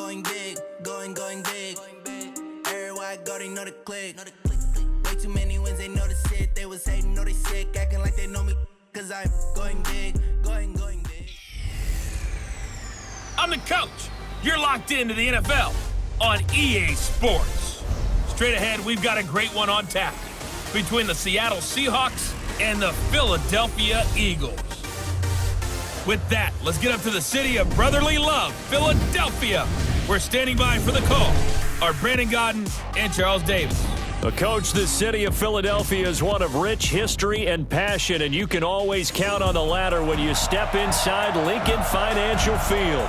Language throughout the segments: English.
going big, going big. Everywhere I go, they know the click. Way too many wins, they know the shit. They was hating, know they sick, acting like they know me. Cause I'm going big, going big. I'm the coach. You're locked into the NFL on EA Sports. Straight ahead, we've got a great one on tap between the Seattle Seahawks and the Philadelphia Eagles. With that, let's get up to the city of brotherly love, Philadelphia. We're standing by for the call are Brandon Godden and Charles Davis. Coach, the city of Philadelphia is one of rich history and passion, and you can always count on the latter when you step inside Lincoln Financial Field.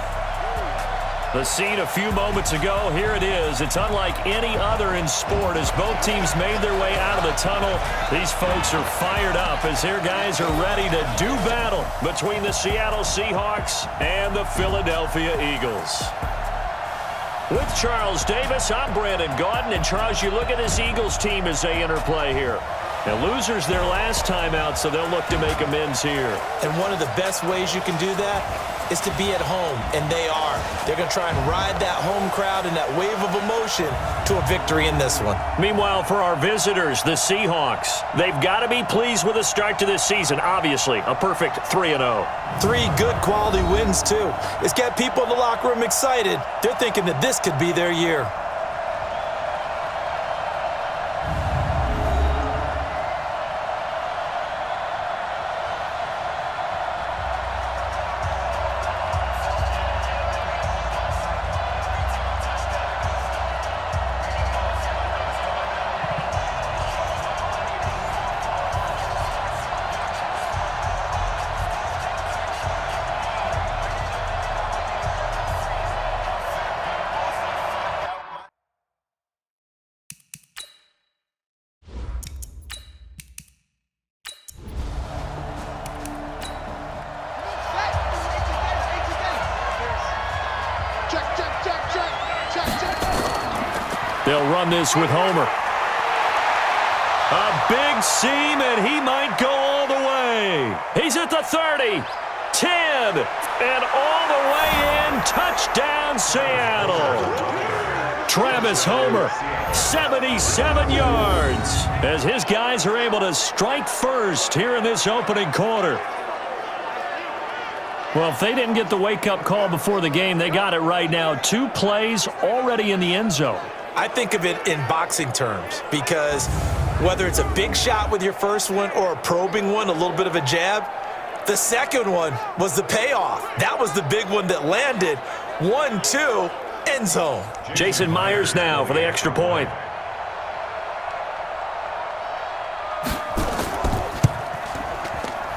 The scene a few moments ago, here it is. It's unlike any other in sport as both teams made their way out of the tunnel. These folks are fired up as their guys are ready to do battle between the Seattle Seahawks and the Philadelphia Eagles. With Charles Davis, I'm Brandon Godden. And Charles, you look at this Eagles team as they interplay here. And losers their last time out, so they'll look to make amends here. And one of the best ways you can do that is to be at home, and they are. They're going to try and ride that home crowd and that wave of emotion to a victory in this one. Meanwhile, for our visitors, the Seahawks, they've got to be pleased with the start to this season. Obviously, a perfect 3-0. 3 good quality wins, too. It's got people in the locker room excited. They're thinking that this could be their year. They'll run this with Homer. A big seam, and he might go all the way. He's at the 30, 10, and all the way in. Touchdown, Seattle. Travis Homer, 77 yards, as his guys are able to strike first here in this opening quarter. Well, if they didn't get the wake-up call before the game, they got it right now. 2 plays already in the end zone. I think of it in boxing terms because whether it's a big shot with your first one or a probing one, a little bit of a jab, the second one was the payoff. That was the big one that landed. 1-2, end zone. Jason Myers now for the extra point.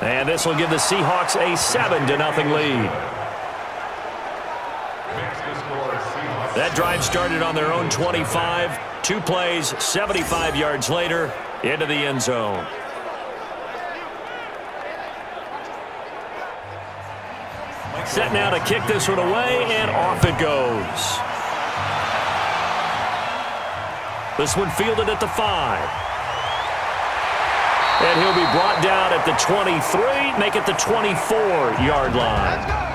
And this will give the Seahawks a 7-0 lead. That drive started on their own 25. 2 plays, 75 yards later, into the end zone. Set now to kick this one away, and off it goes. This one fielded at the 5. And he'll be brought down at the 23, make it the 24-yard line.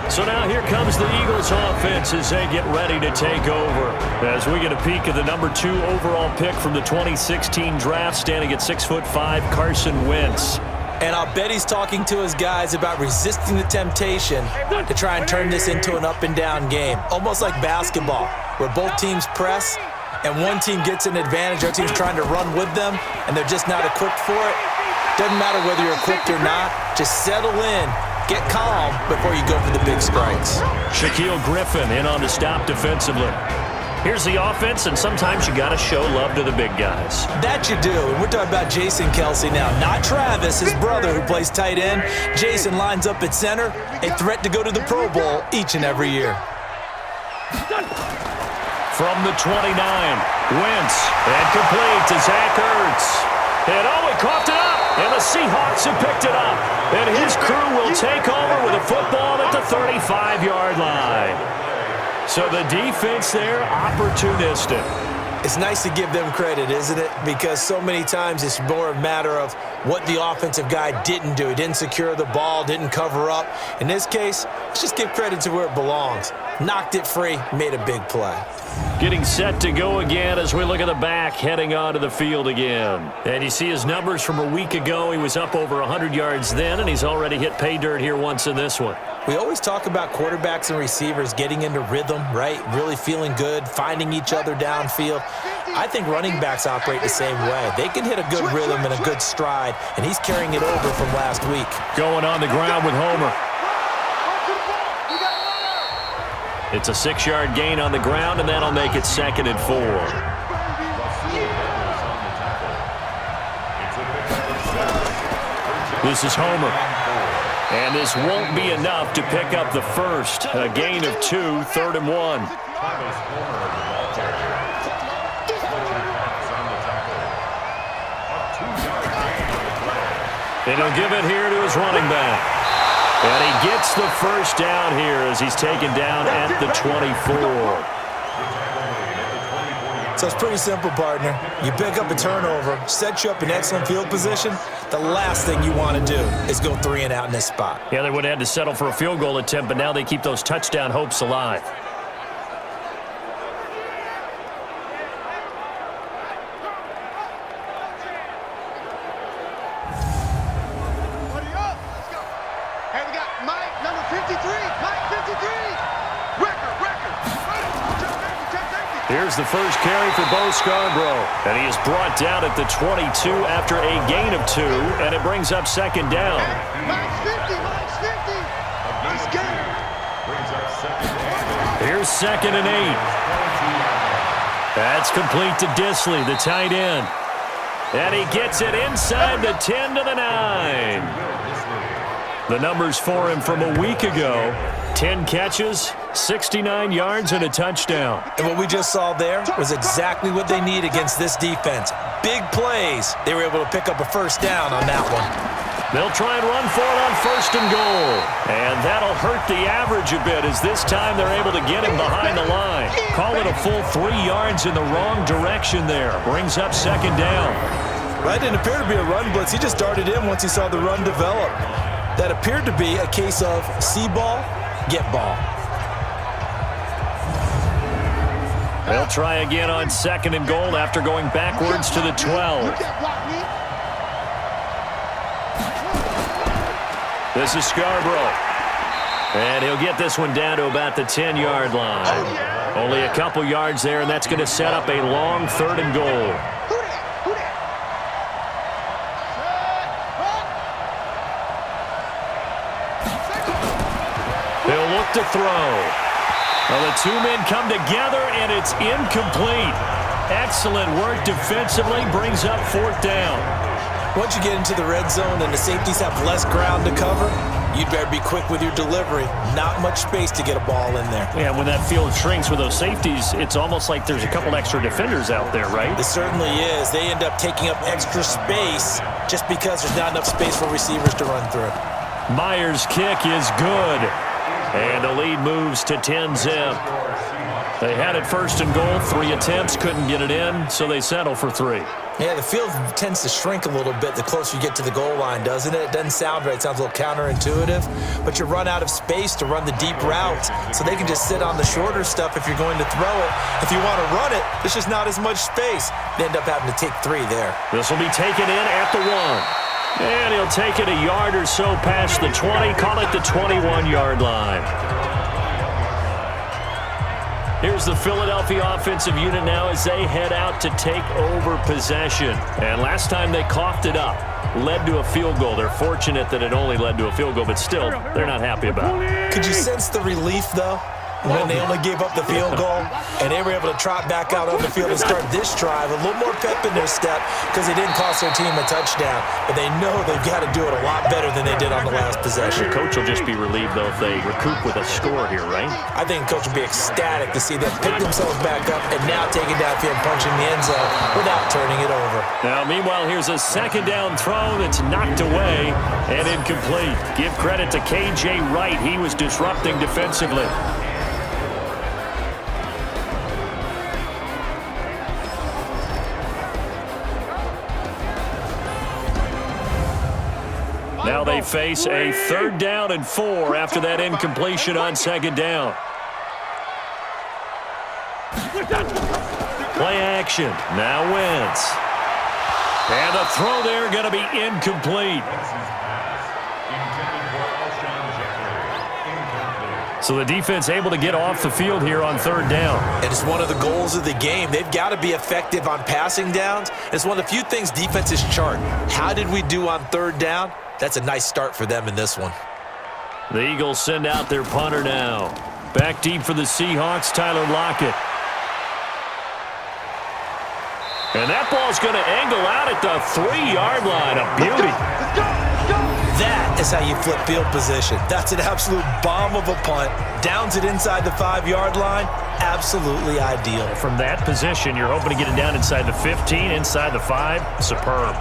So now here comes the Eagles offense as they get ready to take over. As we get a peek at the number 2 overall pick from the 2016 draft, standing at 6'5", Carson Wentz. And I'll bet he's talking to his guys about resisting the temptation to try and turn this into an up-and-down game. Almost like basketball, where both teams press, and one team gets an advantage, the other team's trying to run with them, and they're just not equipped for it. Doesn't matter whether you're equipped or not. Just settle in. Get calm before you go for the big strikes. Shaquille Griffin in on the stop defensively. Here's the offense, and sometimes you got to show love to the big guys. That you do. And we're talking about Jason Kelce now, not Travis, his brother who plays tight end. Jason lines up at center, a threat to go to the Pro Bowl each and every year. From the 29, Wentz, and complete to Zach Ertz. And he coughed it up, and the Seahawks have picked it up. And his crew will take over with a football at the 35-yard line. So the defense there, opportunistic. It's nice to give them credit, isn't it? Because so many times it's more a matter of what the offensive guy didn't do. He didn't secure the ball, didn't cover up. In this case, let's just give credit to where it belongs. Knocked it free, made a big play. Getting set to go again as we look at the back, heading onto the field again. And you see his numbers from a week ago. He was up over 100 yards then, and he's already hit pay dirt here once in this one. We always talk about quarterbacks and receivers getting into rhythm, right? Really feeling good, finding each other downfield. I think running backs operate the same way. They can hit a good rhythm and a good stride, and he's carrying it over from last week. Going on the ground with Homer. It's a 6-yard gain on the ground, and that'll make it 2nd and 4. This is Homer. And this won't be enough to pick up the first. A gain of 2, 3rd and 1. And he'll give it here to his running back. And he gets the first down here as he's taken down at the 24. So it's pretty simple, partner. You pick up a turnover, set you up in excellent field position. The last thing you want to do is go 3 and out in this spot. Yeah, they would have had to settle for a field goal attempt, but now they keep those touchdown hopes alive. Here's the first carry for Bo Scarborough. And he is brought down at the 22 after a gain of 2, and it brings up 2nd down. Here's 2nd and 8. That's complete to Disley, the tight end. And he gets it inside the 10 to the 9. The numbers for him from a week ago: 10 catches, 69 yards, and a touchdown. And what we just saw there was exactly what they need against this defense. Big plays. They were able to pick up a first down on that one. They'll try and run for it on 1st and goal. And that'll hurt the average a bit, as this time they're able to get him behind the line. Call it a full 3 yards in the wrong direction there. Brings up 2nd down. That didn't appear to be a run blitz. He just darted in once he saw the run develop. That appeared to be a case of see ball, get ball. They'll try again on 2nd and goal after going backwards to the 12. This is Scarborough. And he'll get this one down to about the 10-yard line. Only a couple yards there, and that's going to set up a long 3rd and goal. He'll look to throw. Well, the 2 men come together, and it's incomplete. Excellent work defensively, brings up 4th down. Once you get into the red zone and the safeties have less ground to cover, you'd better be quick with your delivery. Not much space to get a ball in there. Yeah, when that field shrinks with those safeties, it's almost like there's a couple extra defenders out there, right? It certainly is. They end up taking up extra space just because there's not enough space for receivers to run through. Myers' kick is good. And the lead moves to 10-zip. They had it 1st and goal, 3 attempts, couldn't get it in, so they settle for 3. Yeah, the field tends to shrink a little bit the closer you get to the goal line, doesn't it? It doesn't sound right. It sounds a little counterintuitive. But you run out of space to run the deep routes, so they can just sit on the shorter stuff if you're going to throw it. If you want to run it, there's just not as much space. They end up having to take 3 there. This will be taken in at the 1. And he'll take it a yard or so past the 20, call it the 21-yard line. Here's the Philadelphia offensive unit now as they head out to take over possession. And last time they coughed it up, led to a field goal. They're fortunate that it only led to a field goal, but still, they're not happy about it. Could you sense the relief, though, when they only gave up the field goal and they were able to trot back out on the field and start this drive? A little more pep in their step because they didn't cost their team a touchdown, but they know they've got to do it a lot better than they did on the last possession. The coach will just be relieved, though, if they recoup with a score here, right? I think the coach will be ecstatic to see them pick themselves back up and now take it downfield, punching the end zone without turning it over. Now, meanwhile, here's a 2nd down throw that's knocked away and incomplete. Give credit to K.J. Wright. He was disrupting defensively. they face a 3rd down and 4 after that incompletion on 2nd down. Play action. Now Wentz. And the throw there going to be incomplete. So the defense able to get off the field here on 3rd down. And it's one of the goals of the game. They've got to be effective on passing downs. It's one of the few things defenses chart. How did we do on 3rd down? That's a nice start for them in this one. The Eagles send out their punter now. Back deep for the Seahawks, Tyler Lockett. And that ball's going to angle out at the 3-yard line. A beauty. That is how you flip field position. That's an absolute bomb of a punt. Downs it inside the 5-yard line. Absolutely ideal. From that position, you're hoping to get it down inside the 15, inside the 5. Superb.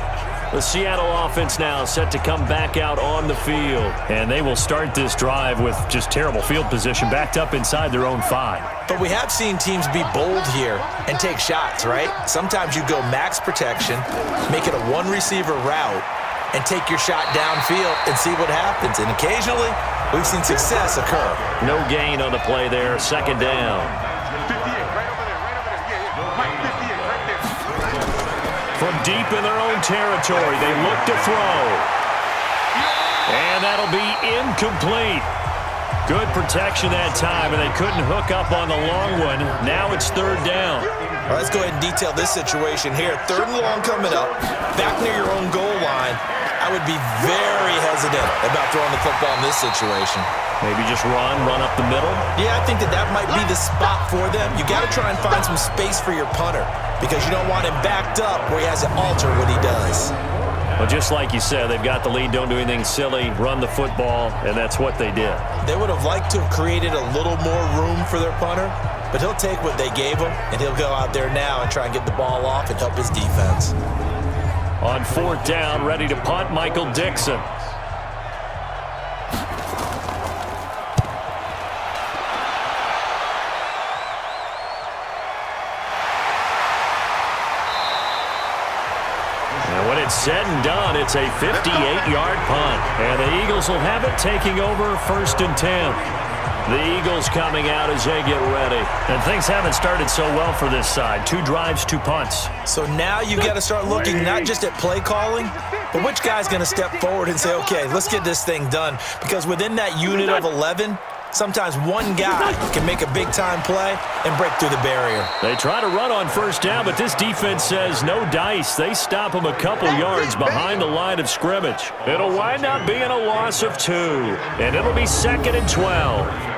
The Seattle offense now set to come back out on the field. And they will start this drive with just terrible field position, backed up inside their own 5. But we have seen teams be bold here and take shots, right? Sometimes you go max protection, make it a 1-receiver route, and take your shot downfield and see what happens. And occasionally, we've seen success occur. No gain on the play there, 2nd down. From deep in their own territory, they look to throw. And that'll be incomplete. Good protection that time, and they couldn't hook up on the long one. Now it's 3rd down. All right, let's go ahead and detail this situation here. 3rd and long coming up, back near your own goal line. I would be very hesitant about throwing the football in this situation. Maybe just run up the middle? Yeah, I think that might be the spot for them. You got to try and find some space for your punter because you don't want him backed up where he has to alter what he does. Well, just like you said, they've got the lead, don't do anything silly, run the football, and that's what they did. They would have liked to have created a little more room for their punter, but he'll take what they gave him, and he'll go out there now and try and get the ball off and help his defense. On 4th down, ready to punt, Michael Dixon. And when it's said and done, it's a 58-yard punt. And the Eagles will have it taking over 1st and 10. The Eagles coming out as they get ready. And things haven't started so well for this side. 2 drives, 2 punts. So now you got to start looking not just at play calling, but which guy's going to step forward and say, okay, let's get this thing done. Because within that unit of 11, sometimes one guy can make a big-time play and break through the barrier. They try to run on 1st down, but this defense says no dice. They stop them a couple yards behind the line of scrimmage. It'll wind up being a loss of 2, and it'll be 2nd and 12.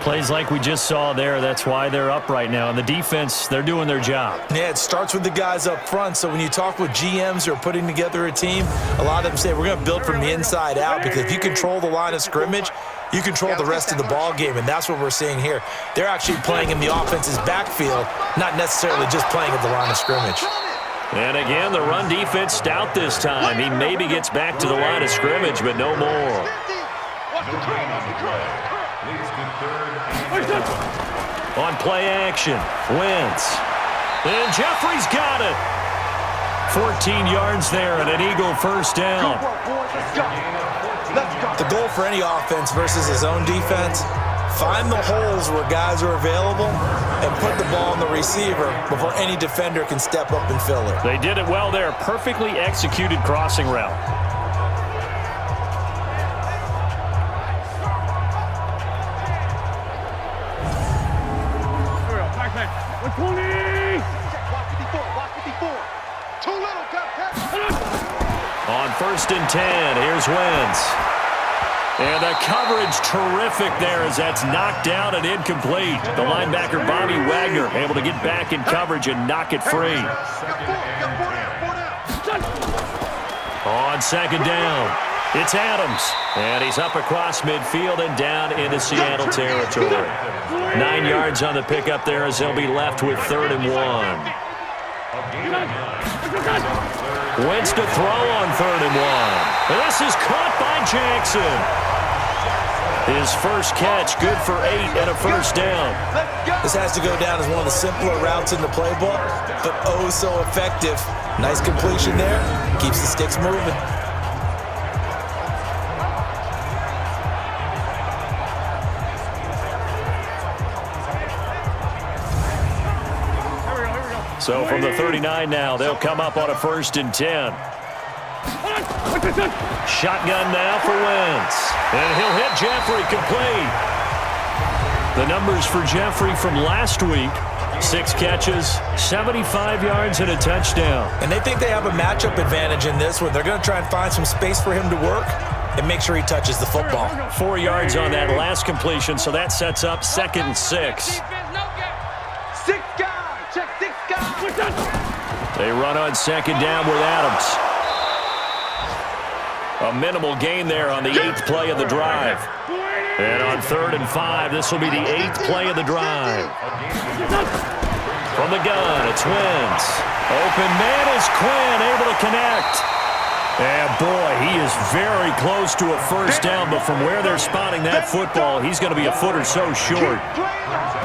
Plays like we just saw there, that's why they're up right now. And the defense, they're doing their job. Yeah, it starts with the guys up front. So when you talk with GMs who are putting together a team, a lot of them say we're going to build from the inside out because if you control the line of scrimmage, you control the rest of the ball game, and that's what we're seeing here. They're actually playing in the offense's backfield, not necessarily just playing at the line of scrimmage. And again, the run defense stout this time. He maybe gets back to the line of scrimmage, but no more. On play action, Wentz. And Jeffrey's got it. 14 yards there and an Eagle 1st down. The goal for any offense versus his own defense, find the holes where guys are available and put the ball on the receiver before any defender can step up and fill it. They did it well there. Perfectly executed crossing route. On 1st and 10, here's Wentz. And the coverage terrific there as that's knocked down and incomplete. The linebacker, Bobby Wagner, able to get back in coverage and knock it free. On 2nd down, it's Adams. And he's up across midfield and down into Seattle territory. 9 yards on the pickup there as they'll be left with 3rd and 1. Wentz to throw on 3rd and 1. This is caught by Jackson. His first catch, good for 8 and a 1st down. This has to go down as one of the simpler routes in the playbook, but oh so effective. Nice completion there. Keeps the sticks moving. So from the 39 now, they'll come up on a 1st and 10. Shotgun now for Wentz. And he'll hit Jeffrey complete. The numbers for Jeffrey from last week: 6 catches, 75 yards, and a touchdown. And they think they have a matchup advantage in this one. They're going to try and find some space for him to work and make sure he touches the football. 4 yards on that last completion, so that sets up 2nd and 6. 6 guys. Check 6 guys. They run on 2nd down with Adams. A minimal gain there on the 8th play of the drive. And on 3rd and 5, this will be the 8th play of the drive. From the gun, it's Wentz. Open man is Quinn, able to connect. And boy, he is very close to a 1st down, but from where they're spotting that football, he's going to be a foot or so short.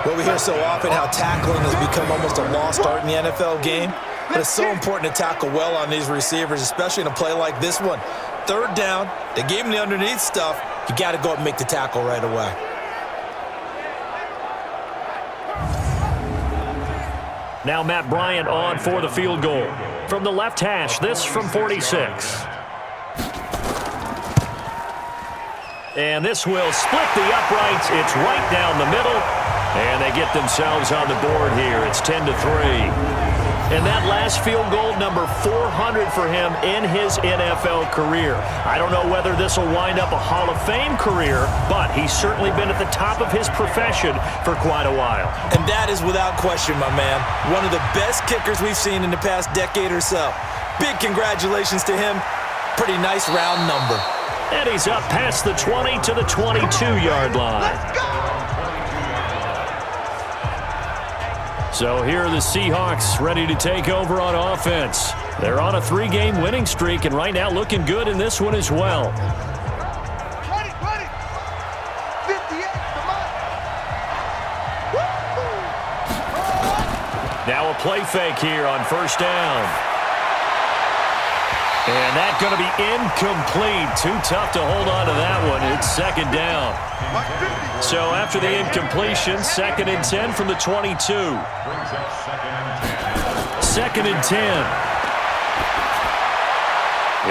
Well, we hear so often how tackling has become almost a lost art in the NFL game, but it's so important to tackle well on these receivers, especially in a play like this one. 3rd down, they gave him the underneath stuff. You got to go up and make the tackle right away. Now Matt Bryant on for the field goal. From the left hash, this from 46. And this will split the uprights. It's right down the middle. And they get themselves on the board here. It's 10-3. And that last field goal, number 400 for him in his NFL career. I don't know whether this will wind up a Hall of Fame career, but he's certainly been at the top of his profession for quite a while. And that is without question, my man. One of the best kickers we've seen in the past decade or so. Big congratulations to him. Pretty nice round number. And he's up past the 20 to the 22-yard line. Let's go. So here are the Seahawks ready to take over on offense. They're on a 3-game winning streak, and right now looking good in this one as well. Ready. 58, come on. Now a play fake here on 1st down. And that's going to be incomplete. Too tough to hold on to that one. It's 2nd down. So after the incompletion, 2nd and 10 from the 22. 2nd and 10.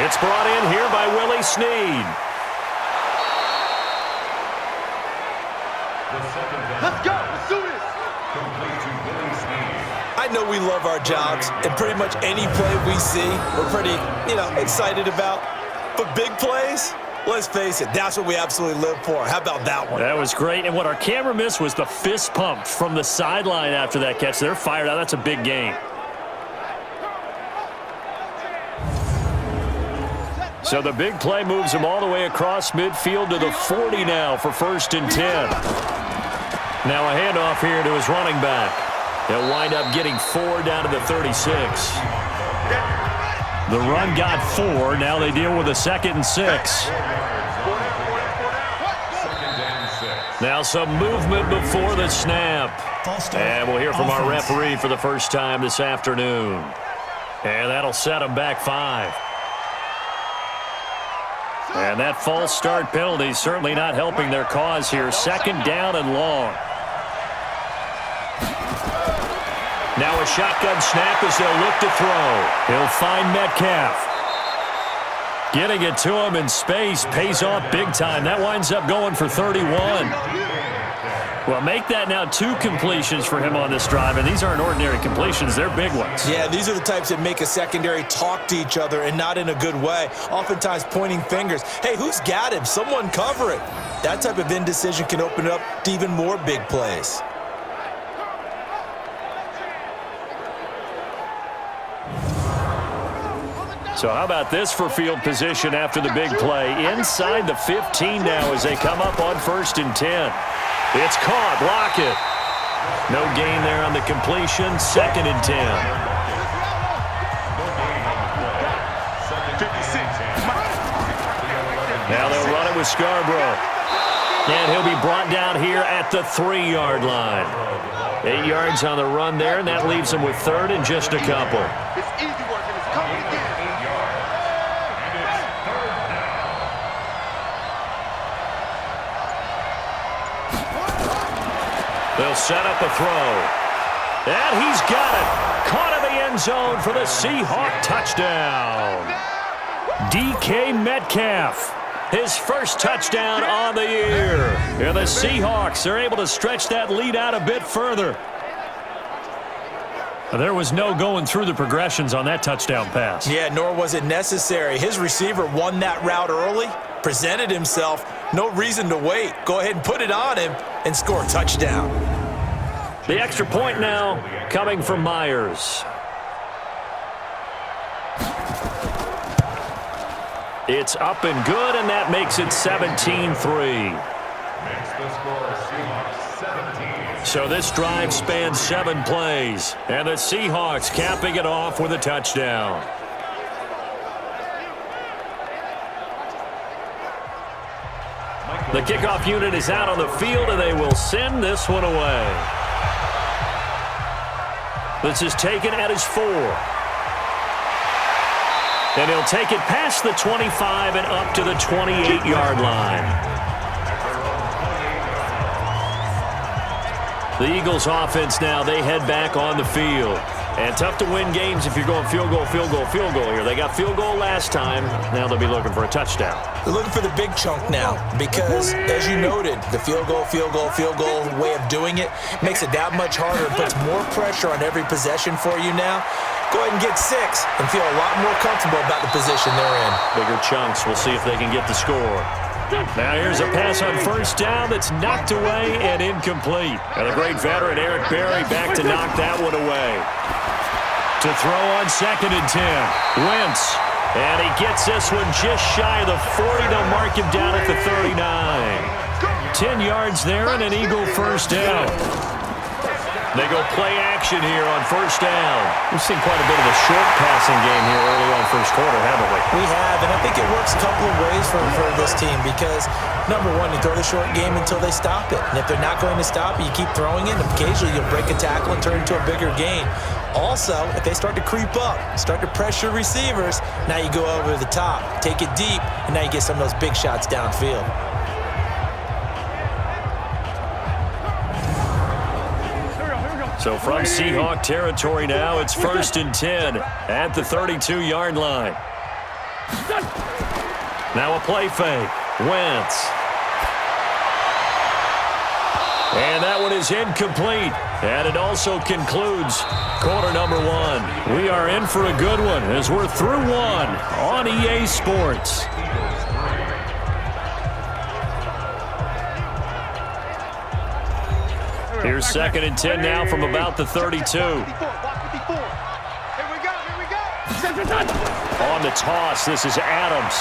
It's brought in here by Willie Snead. Let's go. Let's do this. I know we love our jobs, and pretty much any play we see, we're pretty, excited about. But big plays, let's face it, that's what we absolutely live for. How about that one? That was great. And what our camera missed was the fist pump from the sideline after that catch. They're fired out. That's a big game. So the big play moves him all the way across midfield to the 40 now for 1st and 10. Now a handoff here to his running back. They'll wind up getting 4 down to the 36. The run got 4. Now they deal with a 2nd and 6. Now some movement before the snap. And we'll hear from our referee for the first time this afternoon. And that'll set them back 5. And that false start penalty certainly not helping their cause here. 2nd down and long. Now a shotgun snap as they'll look to throw. He'll find Metcalf. Getting it to him in space pays off big time. That winds up going for 31. Well, make that now 2 completions for him on this drive, and these aren't ordinary completions. They're big ones. Yeah, these are the types that make a secondary talk to each other and not in a good way. Oftentimes pointing fingers. Hey, who's got him? Someone cover it. That type of indecision can open it up to even more big plays. So how about this for field position after the big play? Inside the 15 now as they come up on 1st and 10. It's caught. Lockett. No gain there on the completion. 2nd and 10. Now they'll run it with Scarborough. And he'll be brought down here at the 3-yard line. 8 yards on the run there, and that leaves them with 3rd and just a couple. It's easy work, and it's coming again. They'll set up a throw. And he's got it. Caught in the end zone for the Seahawk touchdown. DK Metcalf, his first touchdown on the year. And the Seahawks are able to stretch that lead out a bit further. There was no going through the progressions on that touchdown pass. Yeah, nor was it necessary. His receiver won that route early, presented himself, no reason to wait. Go ahead and put it on him and score a touchdown. The extra point now coming from Myers. It's up and good, and that makes it 17-3. So this drive spans 7 plays, and the Seahawks capping it off with a touchdown. The kickoff unit is out on the field, and they will send this one away. This is taken at his 4. And he'll take it past the 25 and up to the 28-yard line. The Eagles offense now, they head back on the field. And tough to win games if you're going field goal, field goal, field goal here. They got field goal last time. Now they'll be looking for a touchdown. They're looking for the big chunk now because, as you noted, the field goal way of doing it makes it that much harder. It puts more pressure on every possession for you now. Go ahead and get 6 and feel a lot more comfortable about the position they're in. Bigger chunks. We'll see if they can get the score. Now here's a pass on first down that's knocked away and incomplete. And the great veteran Eric Berry back to knock that one away. To throw on 2nd and 10. Wentz. And he gets this one just shy of the 40. They'll mark him down at the 39. 10 yards there and an Eagle first down. They go play action here on first down. We've seen quite a bit of a short passing game here early on first quarter, haven't we? We have, and I think it works a couple of ways for this team because, number one, you throw the short game until they stop it. And if they're not going to stop it, you keep throwing it. And occasionally you'll break a tackle and turn it into a bigger gain. Also, if they start to creep up, start to pressure receivers, now you go over the top, take it deep, and now you get some of those big shots downfield. So from Seahawk territory now, it's 1st and 10 at the 32-yard line. Now a play fake. Wentz. And that one is incomplete. And it also concludes quarter number 1. We are in for a good one as we're through 1 on EA Sports. Here's 2nd and 10 now from about the 32. Here we go. On the toss, this is Adams.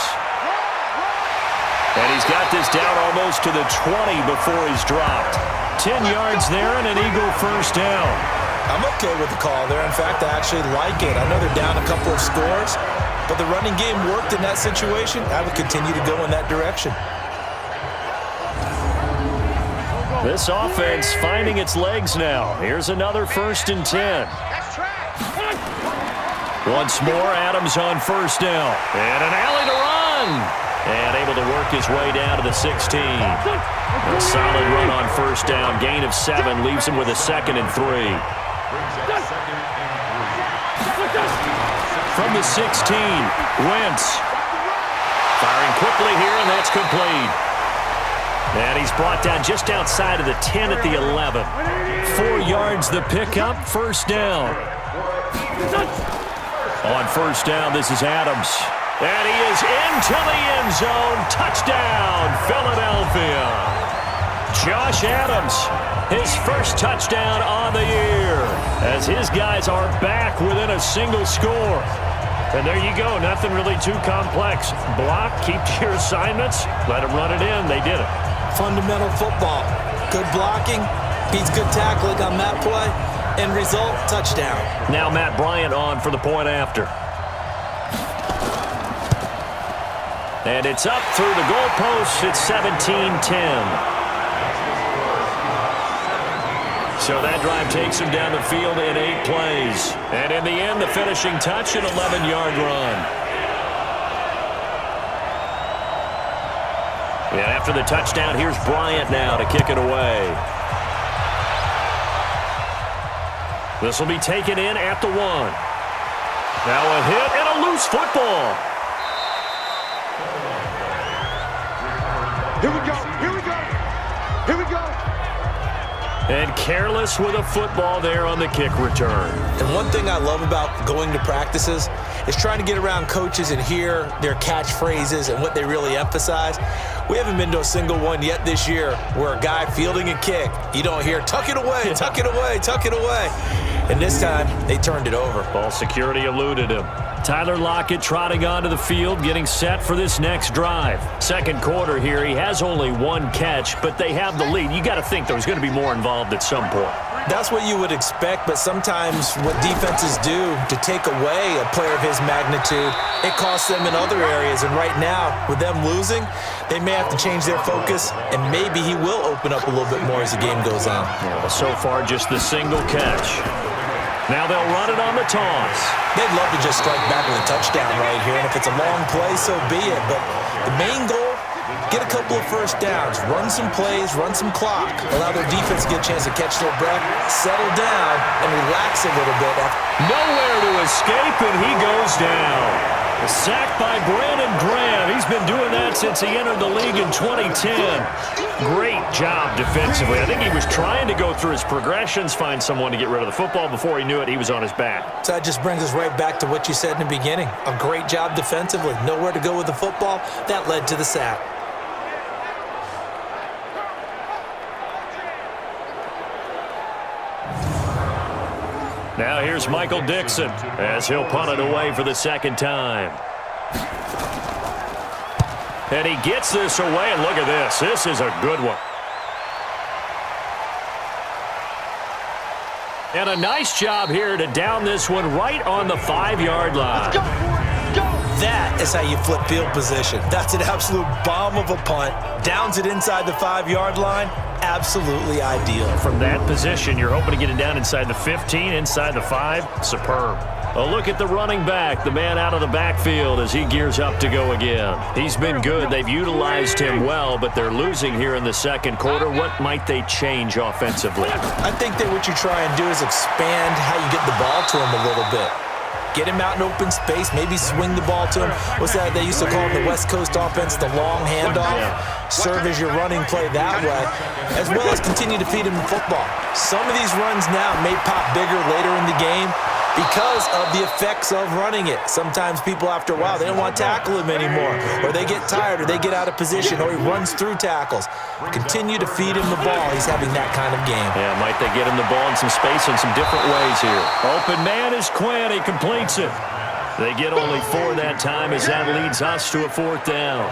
And he's got this down almost to the 20 before he's dropped. 10 yards there and an Eagle first down. I'm okay with the call there. In fact, I actually like it. I know they're down a couple of scores, but the running game worked in that situation. I would continue to go in that direction. This offense finding its legs now. Here's another 1st and 10. Once more, Adams on first down. And an alley to run. And able to work his way down to the 16. A solid run on first down. Gain of 7 leaves him with a 2nd and 3. From the 16, Wentz. Firing quickly here, and that's complete. And he's brought down just outside of the 10 at the 11. 4 yards the pickup, first down. On first down, this is Adams. And he is into the end zone. Touchdown, Philadelphia. Josh Adams, his first touchdown on the year, as his guys are back within a single score. And there you go, nothing really too complex. Block, keep to your assignments, let them run it in. They did it. Fundamental football. Good blocking, beats good tackling on that play. End result, touchdown. Now Matt Bryant on for the point after. And it's up through the goalposts. It's 17-10. So that drive takes him down the field in 8 plays. And in the end, the finishing touch, an 11-yard run. And after the touchdown, here's Bryant now to kick it away. This will be taken in at the 1. Now a hit and a loose football. Here we go. Here we go. Here we go. And careless with a football there on the kick return. And one thing I love about going to practices is trying to get around coaches and hear their catchphrases and what they really emphasize. We haven't been to a single one yet this year where a guy fielding a kick, you don't hear, tuck it away, tuck it away, tuck it away. And this time, they turned it over. Ball security eluded him. Tyler Lockett trotting onto the field, getting set for this next drive. Second quarter here, he has only one catch, but they have the lead. You got to think there's going to be more involved at some point. That's what you would expect, but sometimes what defenses do to take away a player of his magnitude, it costs them in other areas. And right now, with them losing, they may have to change their focus, and maybe he will open up a little bit more as the game goes on. Well, so far, just the single catch. Now they'll run it on the toss. They'd love to just strike back with a touchdown right here, and if it's a long play, so be it. But the main goal, get a couple of first downs, run some plays, run some clock, allow their defense to get a chance to catch their breath, settle down, and relax a little bit. Nowhere to escape, and he goes down. A sack by Brandon Graham. He's been doing that since he entered the league in 2010. Great job defensively. I think he was trying to go through his progressions, find someone to get rid of the football. Before he knew it, he was on his back. So that just brings us right back to what you said in the beginning. A great job defensively. Nowhere to go with the football. That led to the sack. Now here's Michael Dixon as he'll punt it away for the second time. And he gets this away, and look at this. This is a good one. And a nice job here to down this one right on the 5-yard line. Let's go, boys. Go. That is how you flip field position. That's an absolute bomb of a punt. Downs it inside the 5-yard line. Absolutely ideal. From that position, you're hoping to get it down inside the 15, inside the 5. Superb. A look at the running back, the man out of the backfield as he gears up to go again. He's been good. They've utilized him well, but they're losing here in the second quarter. What might they change offensively? I think that what you try and do is expand how you get the ball to him a little bit. Get him out in open space, maybe swing the ball to him. What's that they used to call in the West Coast offense, the long handoff? Serve as your running play that way, as well as continue to feed him the football. Some of these runs now may pop bigger later in the game because of the effects of running it. Sometimes people, after a while, they don't want to tackle him anymore, or they get tired, or they get out of position, or he runs through tackles. Continue to feed him the ball. He's having that kind of game. Yeah, might they get him the ball in some space in some different ways here. Open man is Quinn. He completes it. They get only 4 that time as that leads us to a 4th down.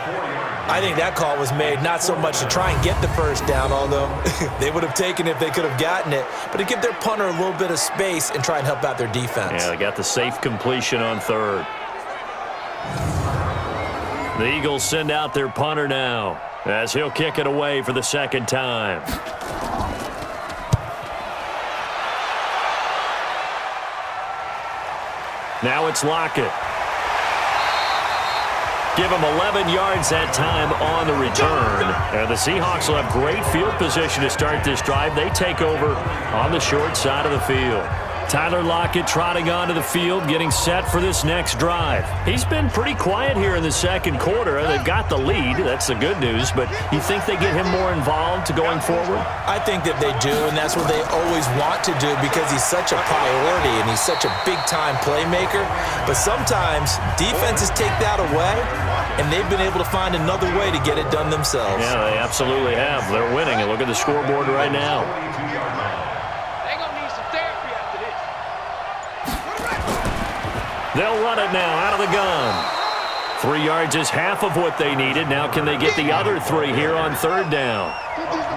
I think that call was made not so much to try and get the first down, although they would have taken it if they could have gotten it, but to give their punter a little bit of space and try and help out their defense. Yeah, they got the safe completion on 3rd. The Eagles send out their punter now as he'll kick it away for the second time. Now it's Lockett. Give him 11 yards that time on the return. And the Seahawks will have great field position to start this drive. They take over on the short side of the field. Tyler Lockett trotting onto the field, getting set for this next drive. He's been pretty quiet here in the second quarter. They've got the lead. That's the good news. But you think they get him more involved going forward? I think that they do, and that's what they always want to do because he's such a priority and he's such a big-time playmaker. But sometimes defenses take that away, and they've been able to find another way to get it done themselves. Yeah, they absolutely have. They're winning, and look at the scoreboard right now. They'll run it now out of the gun. 3 yards is half of what they needed. Now can they get the other 3 here on 3rd down?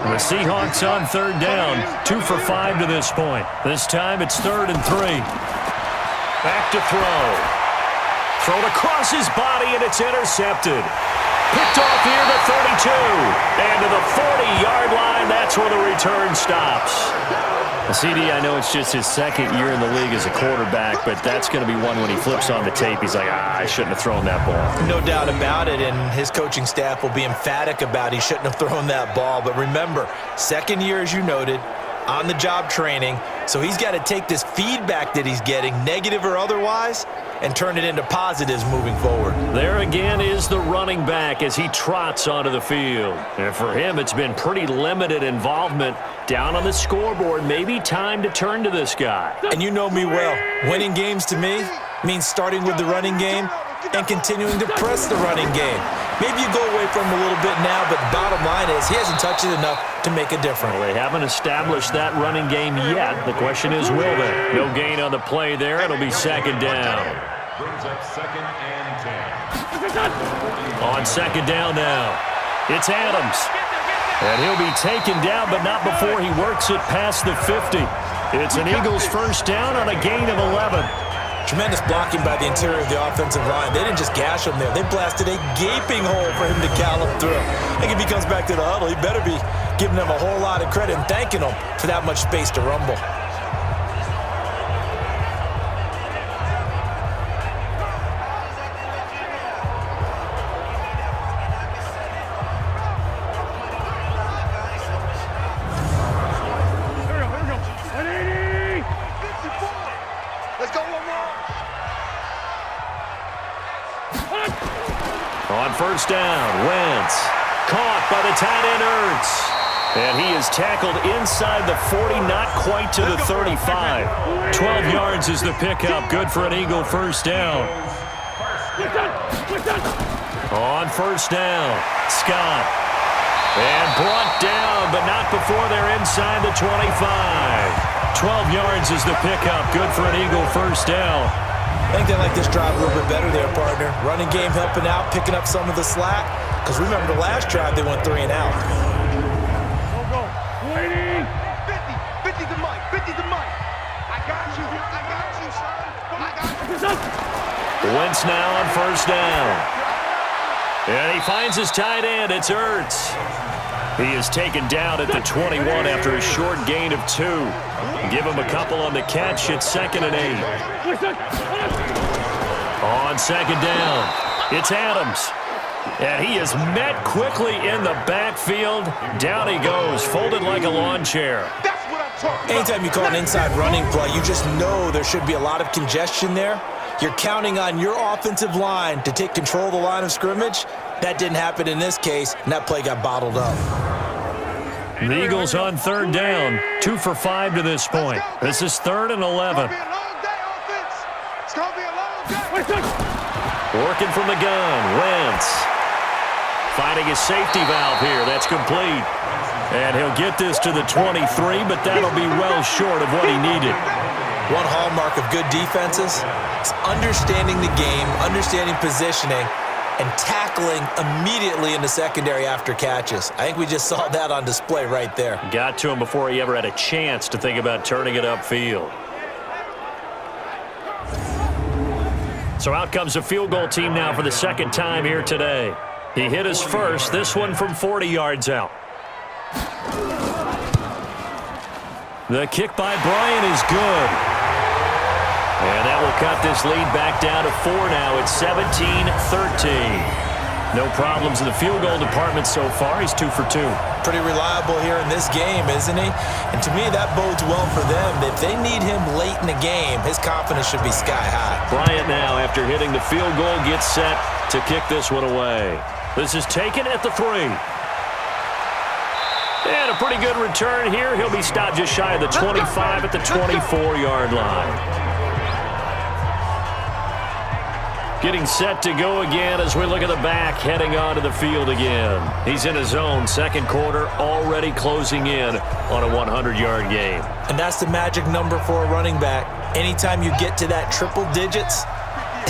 The Seahawks on 3rd down, 2 for 5 to this point. This time it's 3rd and 3. Back to throw. Thrown across his body, and it's intercepted. Picked off here to 32. And to the 40-yard line, that's where the return stops. CD, I know it's just his second year in the league as a quarterback, but that's going to be one when he flips on the tape. He's like, I shouldn't have thrown that ball. No doubt about it, and his coaching staff will be emphatic about he shouldn't have thrown that ball. But remember, second year, as you noted, on-the-job training, so he's got to take this feedback that he's getting, negative or otherwise, and turn it into positives moving forward. There again is the running back as he trots onto the field. And for him, it's been pretty limited involvement down on the scoreboard. Maybe time to turn to this guy. And you know me well. Winning games to me means starting with the running game and continuing to press the running game. Maybe you go away from him a little bit now, but the bottom line is he hasn't touched it enough to make a difference. Well, they haven't established that running game yet. The question is, will they? No gain on the play there. It'll be second down. Brings up 2nd and 10. On second down now, it's Adams. And he'll be taken down, but not before he works it past the 50. It's an Eagles first down on a gain of 11. Tremendous blocking by the interior of the offensive line. They didn't just gash him there. They blasted a gaping hole for him to gallop through. I think if he comes back to the huddle, he better be giving them a whole lot of credit and thanking them for that much space to rumble. On first down, Wentz caught by the tight end Ertz. And he is tackled inside the 40, not quite to the 35. 12 yards is the pickup, good for an Eagle first down. On first down, Scott. And brought down, but not before they're inside the 25. 12 yards is the pickup, good for an Eagle first down. I think they like this drive a little bit better there, partner. Running game helping out, picking up some of the slack. Because remember the last drive, they went 3 and out. Go. 50 to Mike. 50 to Mike. I got you, son. I got you. Wentz now on first down. And he finds his tight end. It's Ertz. He is taken down at the 21 after a short gain of 2. Give him a couple on the catch. It's 2nd and 8. On second down, it's Adams. And he is met quickly in the backfield. Down he goes, folded like a lawn chair. That's what I'm talking about. Anytime you call an inside running play, you just know there should be a lot of congestion there. You're counting on your offensive line to take control of the line of scrimmage. That didn't happen in this case, and that play got bottled up. The Eagles on third down, 2 for 5 to this point. This is 3rd and 11. It's going to be a long day. Working from the gun, Wentz. Finding his safety valve here, that's complete. And he'll get this to the 23, but that'll be well short of what he needed. One hallmark of good defenses is understanding the game, understanding positioning, and tackling immediately in the secondary after catches. I think we just saw that on display right there. Got to him before he ever had a chance to think about turning it upfield. So out comes a field goal team now for the second time here today. He hit his first, this one from 40 yards out. The kick by Bryant is good. And that will cut this lead back down to 4 now. It's 17-13. No problems in the field goal department so far. He's 2 for 2. Pretty reliable here in this game, isn't he? And to me, that bodes well for them. If they need him late in the game, his confidence should be sky high. Bryant now, after hitting the field goal, gets set to kick this one away. This is taken at the 3. And a pretty good return here. He'll be stopped just shy of the 25 at the 24-yard line. Getting set to go again as we look at the back, heading onto the field again. He's in his own second quarter, already closing in on a 100-yard game. And that's the magic number for a running back. Anytime you get to that triple digits,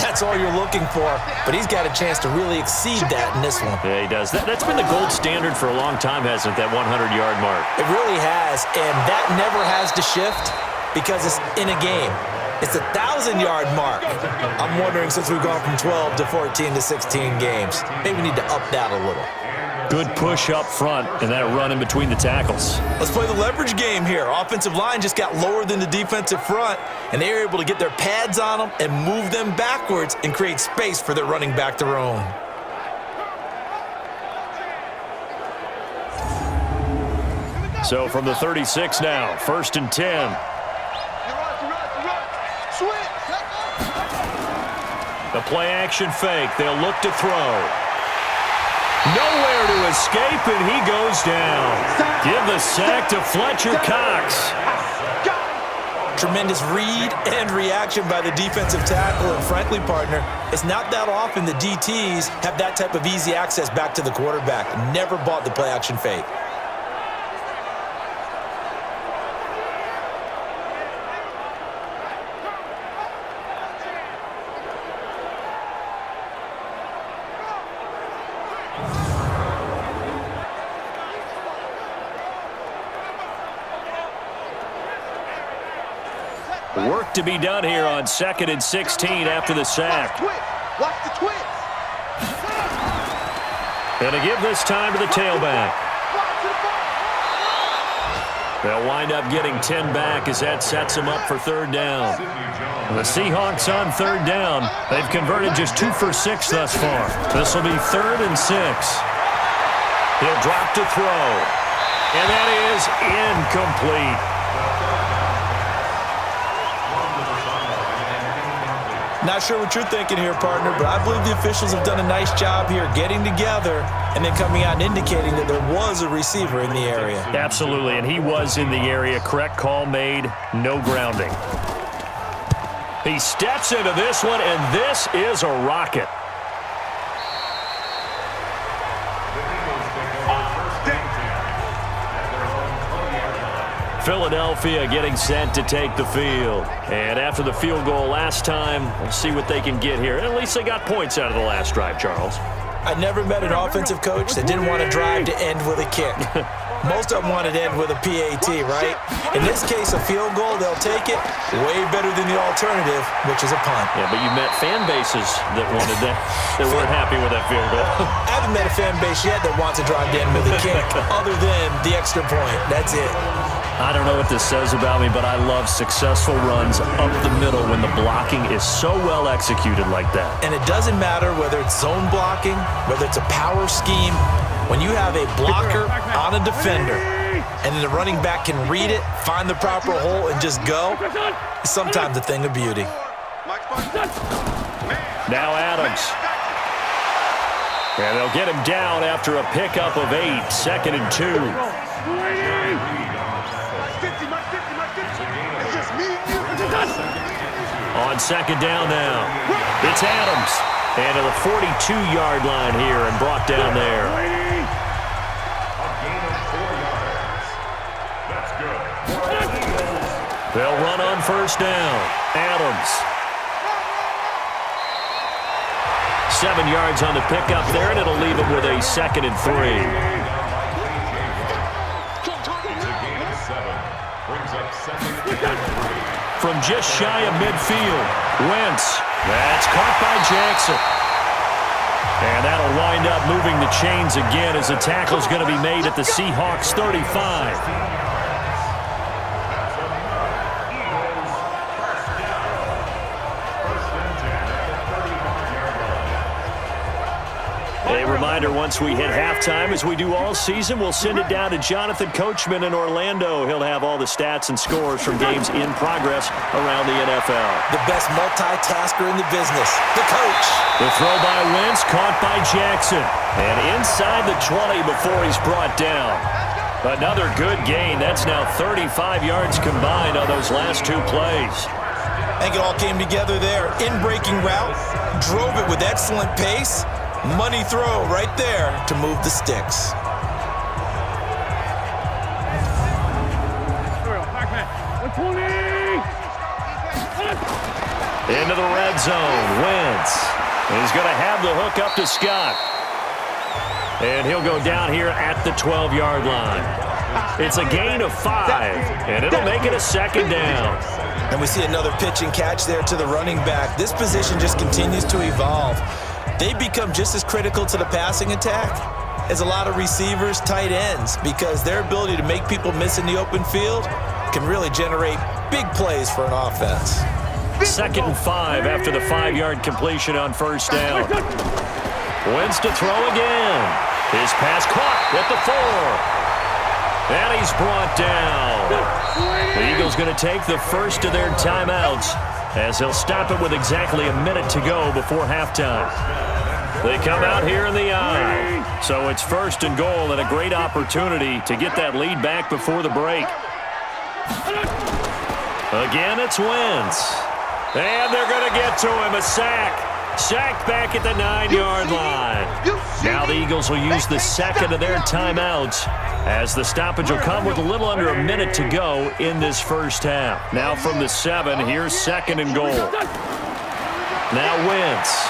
that's all you're looking for. But he's got a chance to really exceed that in this one. Yeah, he does. That's been the gold standard for a long time, hasn't it, that 100-yard mark? It really has, and that never has to shift because it's in a game. It's a 1,000-yard mark. I'm wondering, since we've gone from 12 to 14 to 16 games, maybe we need to up that a little. Good push up front and that run in between the tackles. Let's play the leverage game here. Offensive line just got lower than the defensive front, and they were able to get their pads on them and move them backwards and create space for their running back to roam. So from the 36 now, 1st and 10. The play action fake. They'll look to throw. Nowhere to escape, and he goes down. Give the sack to Fletcher Cox. Tremendous read and reaction by the defensive tackle. And frankly, partner, it's not that often the DTs have that type of easy access back to the quarterback. Never bought the play action fake. Work to be done here on 2nd and 16 after the sack. Watch the twist. And to give this time to the tailback. They'll wind up getting 10 back as that sets them up for 3rd down. The Seahawks on 3rd down. They've converted just 2 for 6 thus far. This will be 3rd and 6. He'll drop to throw. And that is incomplete. Not sure what you're thinking here, partner, but I believe the officials have done a nice job here getting together and then coming out and indicating that there was a receiver in the area. Absolutely, and he was in the area. Correct call made, no grounding. He steps into this one, and this is a rocket. Philadelphia getting set to take the field. And after the field goal last time, we'll see what they can get here. At least they got points out of the last drive, Charles. I never met an offensive coach that didn't want to drive to end with a kick. Most of them wanted to end with a PAT, right? In this case, a field goal, they'll take it. Way better than the alternative, which is a punt. Yeah, but you met fan bases that wanted that, that weren't happy with that field goal. I haven't met a fan base yet that wants to drive to end with a kick, other than the extra point. That's it. I don't know what this says about me, but I love successful runs up the middle when the blocking is so well executed like that. And it doesn't matter whether it's zone blocking, whether it's a power scheme. When you have a blocker on a defender and then the running back can read it, find the proper hole, and just go, it's sometimes a thing of beauty. Now Adams. And they'll get him down after a pickup of 8, 2nd and 2. On 2nd down now, it's Adams. And to the 42-yard line here and brought down there. A gain of 4 yards. That's good. They'll run on 1st down. Adams. 7 yards on the pickup there, and it'll leave him with a 2nd and 3. It's a gain of 7. Brings up 2nd and 3. From just shy of midfield, Wentz. That's caught by Jackson. And that'll wind up moving the chains again as the tackle's going to be made at the Seahawks 35. A reminder, once we hit halftime, as we do all season, we'll send it down to Jonathan Coachman in Orlando. He'll have all the stats and scores from games in progress around the NFL. The best multitasker in the business, the coach. The throw by Wentz, caught by Jackson. And inside the 20 before he's brought down. Another good gain. That's now 35 yards combined on those last 2 plays. I think it all came together there. In-breaking route, drove it with excellent pace. Money throw right there to move the sticks. Into the red zone. Wentz. He's going to have the hook up to Scott. And he'll go down here at the 12-yard line. It's a gain of 5, and it'll make it a 2nd down. And we see another pitch and catch there to the running back. This position just continues to evolve. They become just as critical to the passing attack as a lot of receivers, tight ends, because their ability to make people miss in the open field can really generate big plays for an offense. 2nd and 5 after the 5-yard completion on 1st down. Wentz to throw again. His pass caught at the 4. And he's brought down. The Eagles going to take the first of their timeouts as they'll stop it with exactly a minute to go before halftime. They come out here in the eye. So it's first and goal and a great opportunity to get that lead back before the break. Again, it's Wentz. And they're going to get to him, a sack. Sacked back at the 9-yard line. Now the Eagles will use the second of their timeouts as the stoppage will come with a little under a minute to go in this first half. Now from the 7, here's second and goal. Now Wentz.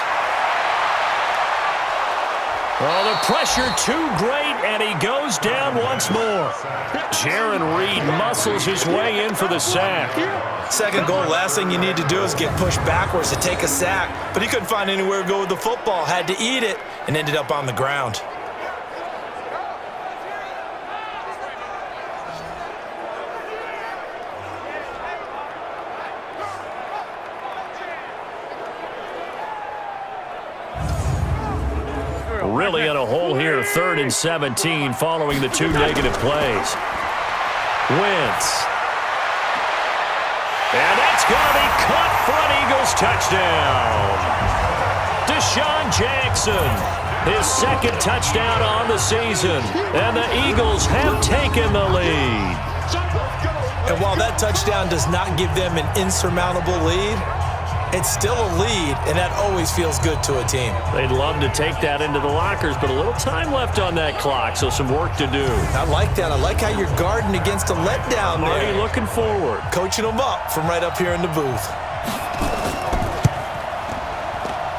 Oh, the pressure too great, and he goes down once more. Jaron Reed muscles his way in for the sack. Second goal, last thing you need to do is get pushed backwards to take a sack. But he couldn't find anywhere to go with the football, had to eat it, and ended up on the ground. Really in a hole here, 3rd and 17 following the 2 negative plays. Wentz. And that's going to be caught for an Eagles touchdown. Deshaun Jackson, his second touchdown on the season. And the Eagles have taken the lead. And while that touchdown does not give them an insurmountable lead, it's still a lead, and that always feels good to a team. They'd love to take that into the lockers, but a little time left on that clock, so some work to do. I like that. I like how you're guarding against a letdown there. Marty looking forward. Coaching them up from right up here in the booth.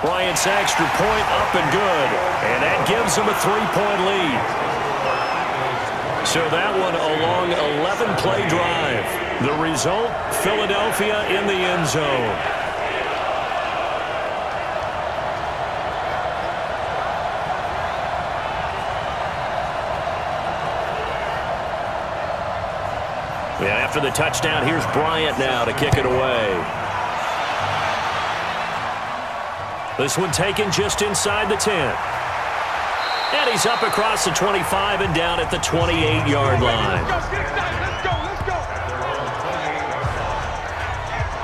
Bryant's extra point up and good, and that gives them a 3-point lead. So that one a long 11-play drive. The result, Philadelphia in the end zone. After the touchdown, here's Bryant now to kick it away. This one taken just inside the 10. And he's up across the 25 and down at the 28-yard line.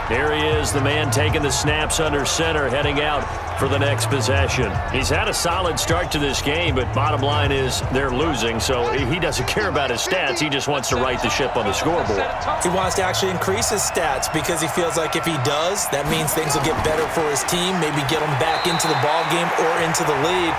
There he is, the man taking the snaps under center, heading out for the next possession. He's had a solid start to this game, but bottom line is they're losing, so he doesn't care about his stats. He just wants to right the ship on the scoreboard. He wants to actually increase his stats because he feels like if he does, that means things will get better for his team, maybe get them back into the ball game or into the lead.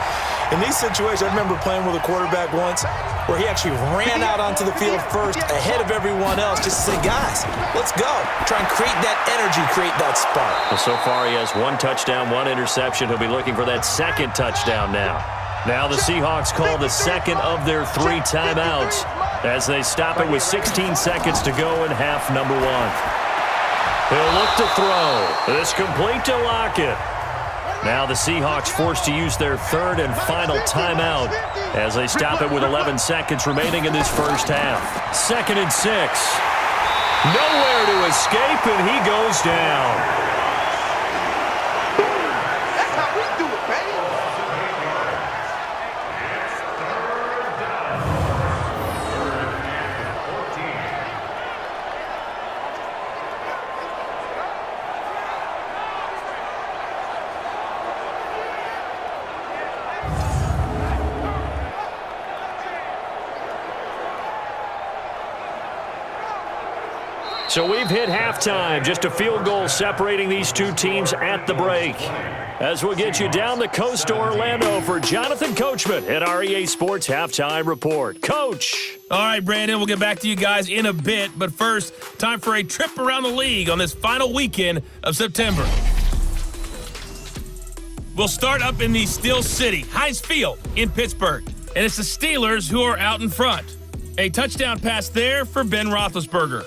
In these situations, I remember playing with a quarterback once where he actually ran out onto the field first ahead of everyone else just to say, guys, let's go. Try and create that energy, create that spark. Well, so far he has 1 touchdown, 1 interception. He'll be looking for that second touchdown now. Now the Seahawks call the second of their 3 timeouts as they stop it with 16 seconds to go in half number 1. He'll look to throw. This complete to Lockett. Now the Seahawks forced to use their 3rd and final timeout as they stop it with 11 seconds remaining in this first half. 2nd and 6. Nowhere to escape, and he goes down. That's how we do it, baby. So we've hit halftime, just a field goal separating these two teams at the break. As we'll get you down the coast to Orlando for Jonathan Coachman at our EA Sports Halftime Report. Coach! All right, Brandon, we'll get back to you guys in a bit. But first, time for a trip around the league on this final weekend of September. We'll start up in the Steel City, Heinz Field in Pittsburgh. And it's the Steelers who are out in front. A touchdown pass there for Ben Roethlisberger.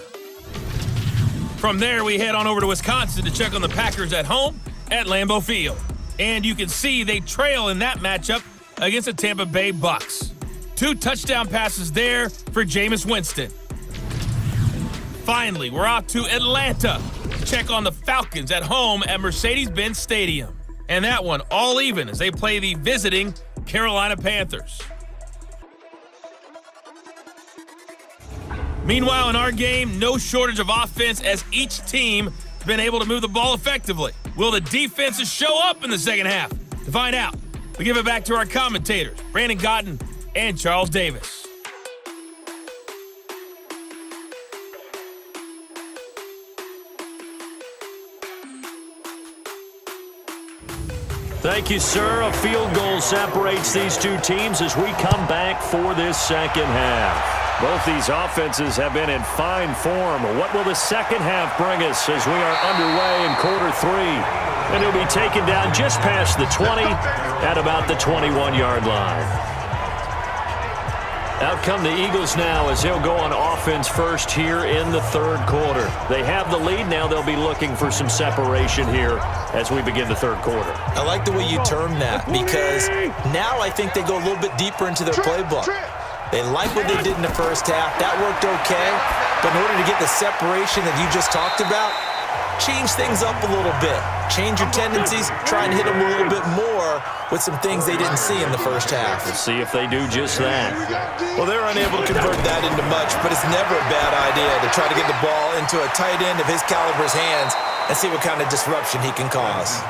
From there, we head on over to Wisconsin to check on the Packers at home at Lambeau Field. And you can see they trail in that matchup against the Tampa Bay Bucks. 2 touchdown passes there for Jameis Winston. Finally, we're off to Atlanta to check on the Falcons at home at Mercedes-Benz Stadium. And that one all even as they play the visiting Carolina Panthers. Meanwhile, in our game, no shortage of offense as each team has been able to move the ball effectively. Will the defenses show up in the second half? To find out, we give it back to our commentators, Brandon Gotten and Charles Davis. Thank you, sir. A field goal separates these two teams as we come back for this second half. Both these offenses have been in fine form. What will the second half bring us as we are underway in quarter three? And he'll be taken down just past the 20 at about the 21-yard line. Out come the Eagles now as they'll go on offense first here in the third quarter. They have the lead. Now they'll be looking for some separation here as we begin the third quarter. I like the way you term that because now I think they go a little bit deeper into their playbook. They like what they did in the first half. That worked okay. But in order to get the separation that you just talked about, change things up a little bit. Change your tendencies. Try and hit them a little bit more with some things they didn't see in the first half. We'll see if they do just that. Well, they're unable to convert that into much, but it's never a bad idea to try to get the ball into a tight end of his caliber's hands and see what kind of disruption he can cause.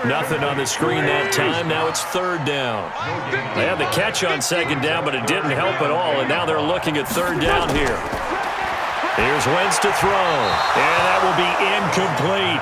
Nothing on the screen that time. Now it's third down. They had the catch on second down, but it didn't help at all, and now they're looking at third down here. Here's Wentz to throw, and that will be incomplete.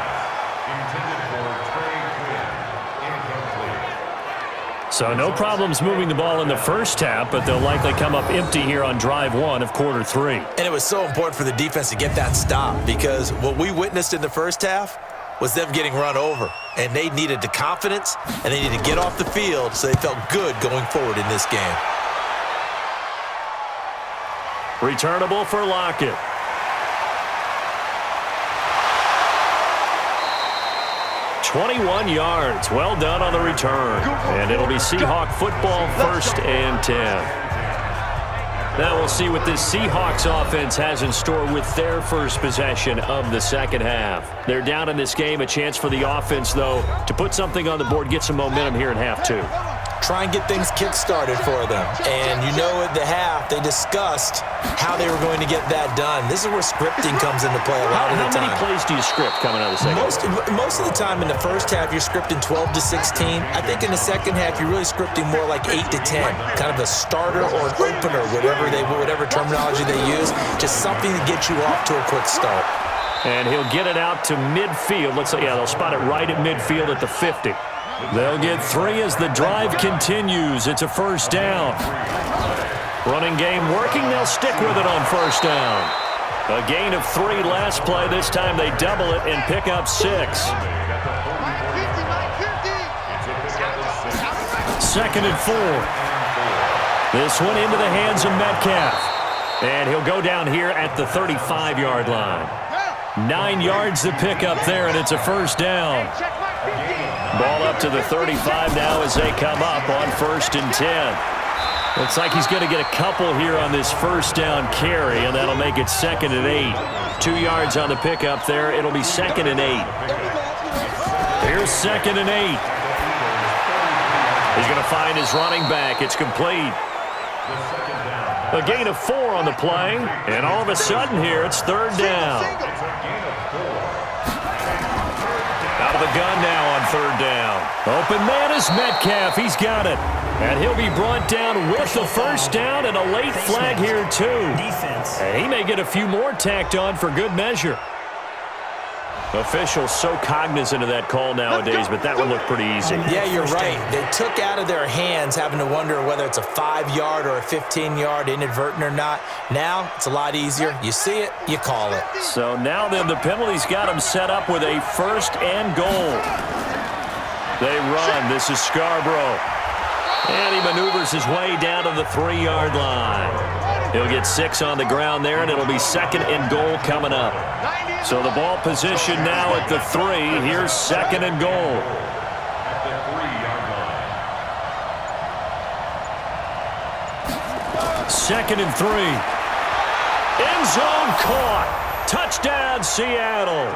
So no problems moving the ball in the first half, but they'll likely come up empty here on drive one of quarter three. And it was so important for the defense to get that stop because what we witnessed in the first half was them getting run over. And they needed the confidence, and they needed to get off the field so they felt good going forward in this game. Returnable for Lockett. "21 yards. Well done on the return. And it'll be Seahawk football, 1st and 10. Now we'll see what this Seahawks offense has in store with their first possession of the second half. They're down in this game. A chance for the offense, though, to put something on the board, get some momentum here in half two. Try and get things kick-started for them. And you know at the half, they discussed how they were going to get that done. This is where scripting comes into play a lot of the time. How many plays do you script coming out of the second half? Most of the time in the first half, you're scripting 12 to 16. I think in the second half, you're really scripting more like 8 to 10. Kind of a starter or an opener, whatever terminology they use. Just something to get you off to a quick start. And he'll get it out to midfield. They'll spot it right at midfield at the 50. They'll get 3 as the drive continues. It's a first down. Running game working. They'll stick with it on first down. A gain of 3 last play. This time they double it and pick up 6. 2nd and 4. This one into the hands of Metcalf. And he'll go down here at the 35-yard line. 9 yards to pick up there, and it's a first down. Ball up to the 35 now as they come up on 1st and 10. Looks like he's going to get a couple here on this first down carry, and that'll make it 2nd and 8. 2 yards on the pickup there. It'll be 2nd and 8. Here's 2nd and 8. He's going to find his running back. It's complete. A gain of 4 on the play, and all of a sudden here it's 3rd down. Out of the gun now on 3rd down. Open man is Metcalf. He's got it. And he'll be brought down with the first down and a late flag here too. And he may get a few more tacked on for good measure. Officials so cognizant of that call nowadays, but that one looked pretty easy. Yeah, you're right. They took out of their hands having to wonder whether it's a 5-yard or a 15-yard inadvertent or not. Now it's a lot easier. You see it, you call it. So now then the penalty's got them set up with a 1st and goal. They run. This is Scarborough. And he maneuvers his way down to the 3-yard line. He'll get 6 on the ground there, and it'll be 2nd and goal coming up. So the ball position now at the 3. Here's 2nd and goal. Second and 3. End zone caught. Touchdown, Seattle.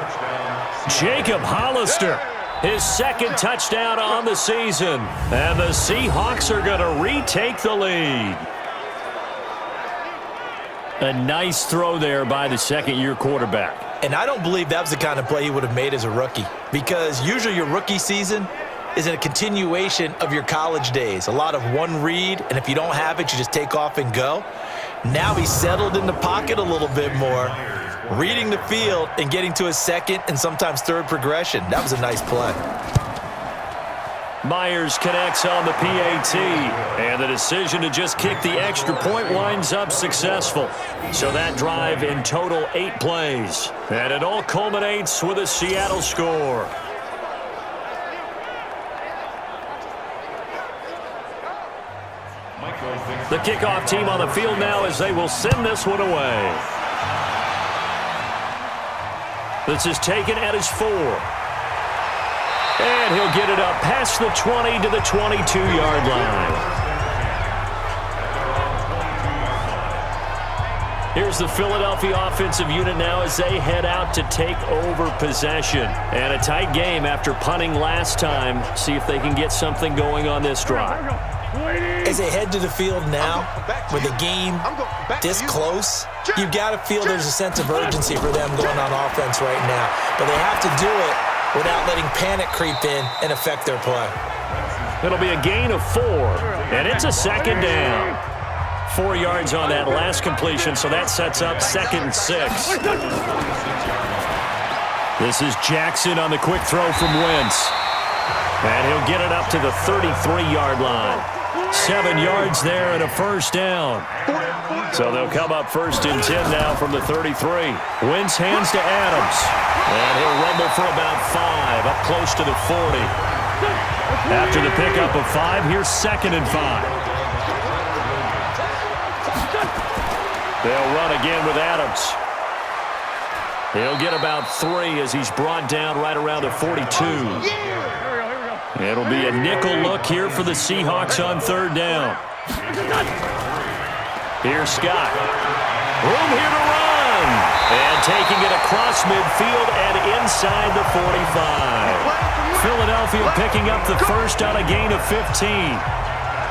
Jacob Hollister. His 2nd touchdown on the season. And the Seahawks are going to retake the lead. A nice throw there by the second-year quarterback. And I don't believe that was the kind of play he would have made as a rookie, because usually your rookie season is a continuation of your college days. A lot of one read, and if you don't have it, you just take off and go. Now he's settled in the pocket a little bit more, reading the field and getting to his second and sometimes third progression. That was a nice play. Myers connects on the PAT, and the decision to just kick the extra point winds up successful. So that drive in total 8 plays, and it all culminates with a Seattle score. The kickoff team on the field now as they will send this one away. This is taken at his 4. And he'll get it up past the 20 to the 22-yard line. Here's the Philadelphia offensive unit now as they head out to take over possession. And a tight game after punting last time. See if they can get something going on this drive. As they head to the field now, with the game this close, you've got to feel there's a sense of urgency for them going on offense right now. But they have to do it without letting panic creep in and affect their play. It'll be a gain of 4, and it's a second down. 4 yards on that last completion, so that sets up 2nd and 6. This is Jackson on the quick throw from Wentz. And he'll get it up to the 33-yard line. 7 yards there and a first down. So they'll come up 1st and 10 now from the 33. Wentz hands to Adams. And he'll rumble for about 5, up close to the 40. After the pickup of 5, here's 2nd and 5. They'll run again with Adams. He'll get about 3 as he's brought down right around the 42. It'll be a nickel look here for the Seahawks on 3rd down. Here's Scott. Room here to run. And taking it across midfield and inside the 45. Philadelphia picking up the first on a gain of 15.